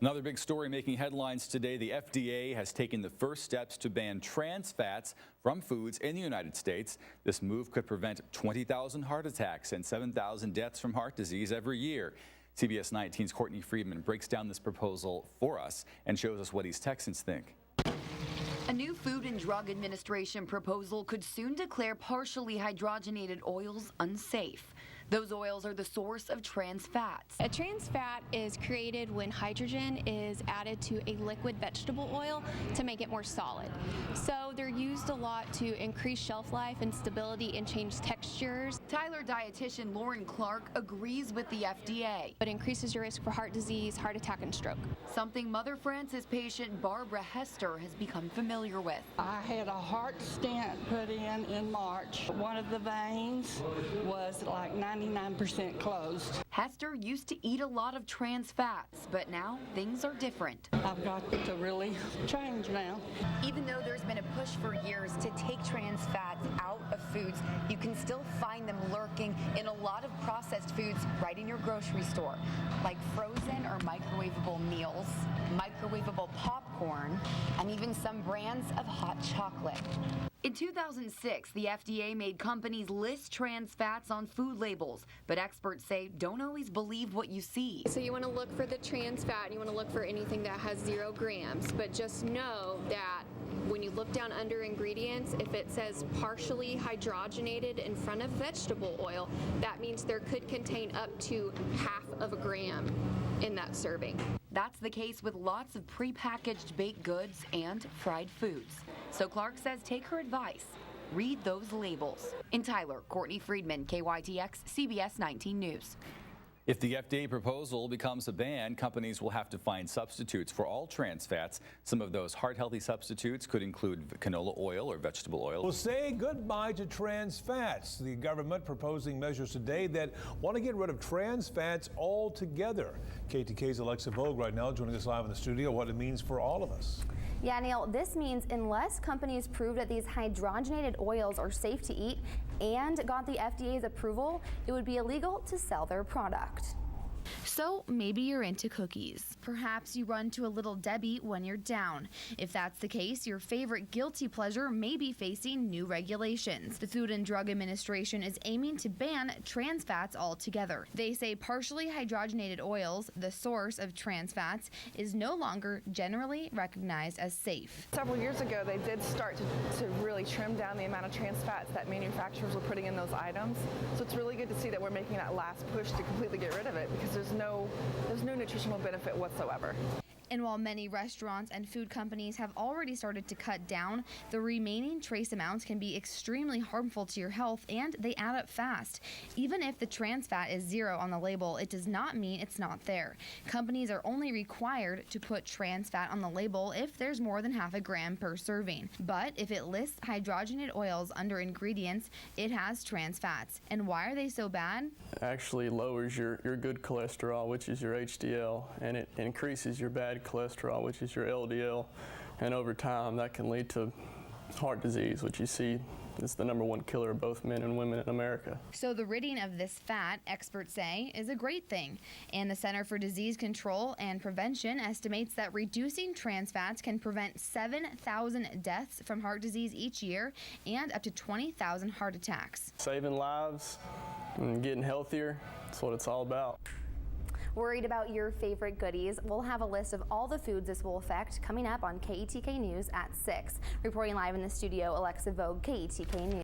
Another big story making headlines today. The FDA has taken the first steps to ban trans fats from foods in the United States. This move could prevent 20,000 heart attacks and 7,000 deaths from heart disease every year. CBS 19's Courtney Friedman breaks down this proposal for us and shows us what East Texans think. A new Food and Drug Administration proposal could soon declare partially hydrogenated oils unsafe. Those oils are the source of trans fats. A trans fat is created when hydrogen is added to a liquid vegetable oil to make it more solid. So they're used a lot to increase shelf life and stability and change textures. Tyler dietitian Lauren Clark agrees with the FDA. It increases your risk for heart disease, heart attack, and stroke. Something Mother Francis patient Barbara Hester has become familiar with. I had a heart stent put in March. One of the veins was like 99% closed. Hester used to eat a lot of trans fats, but now things are different. I've got to really change now. Even though there's been a push for years to take trans fats out of foods, you can still find them lurking in a lot of processed foods right in your grocery store, like frozen or microwavable meals, microwavable popcorn, and even some brands of hot chocolate. In 2006, the FDA made companies list trans fats on food labels, but experts say don't always believe what you see. So you want to look for the trans fat, and you want to look for anything that has 0 grams, but just know that when you look down under ingredients, if it says partially hydrogenated in front of vegetable oil, that means there could contain up to ½ gram in that serving. That's the case with lots of prepackaged baked goods and fried foods. So Clark says take her advice. Read those labels. In Tyler, Courtney Friedman, KYTX, CBS 19 News. If the FDA proposal becomes a ban, companies will have to find substitutes for all trans fats. Some of those heart-healthy substitutes could include canola oil or vegetable oil. Well, say goodbye to trans fats. The government proposing measures today that want to get rid of trans fats altogether. KTK's Alexa Vogue right now joining us live in the studio. What it means for all of us. Yeah, Neil, this means unless companies prove that these hydrogenated oils are safe to eat and got the FDA's approval, it would be illegal to sell their product. So maybe you're into cookies. Perhaps you run to a Little Debbie when you're down. If that's the case, your favorite guilty pleasure may be facing new regulations. The Food and Drug Administration is aiming to ban trans fats altogether. They say partially hydrogenated oils, the source of trans fats, is no longer generally recognized as safe. Several years ago, they did start to really trim down the amount of trans fats that manufacturers were putting in those items. So it's really good to see that we're making that last push to completely get rid of it, because there's no nutritional benefit whatsoever. And while many restaurants and food companies have already started to cut down, the remaining trace amounts can be extremely harmful to your health, and they add up fast. Even if the trans fat is 0 on the label, it does not mean it's not there. Companies are only required to put trans fat on the label if there's more than ½ gram per serving. But if it lists hydrogenated oils under ingredients, it has trans fats. And why are they so bad? It actually lowers your good cholesterol, which is your HDL, and it increases your bad cholesterol, which is your LDL, and over time that can lead to heart disease, which you see is the #1 killer of both men and women in America. So the ridding of this fat, experts say, is a great thing. And the Center for Disease Control and Prevention estimates that reducing trans fats can prevent 7,000 deaths from heart disease each year and up to 20,000 heart attacks. Saving lives and getting healthier, that's what it's all about. Worried about your favorite goodies? We'll have a list of all the foods this will affect coming up on KETK News at 6. Reporting live in the studio, Alexa Vogue, KETK News.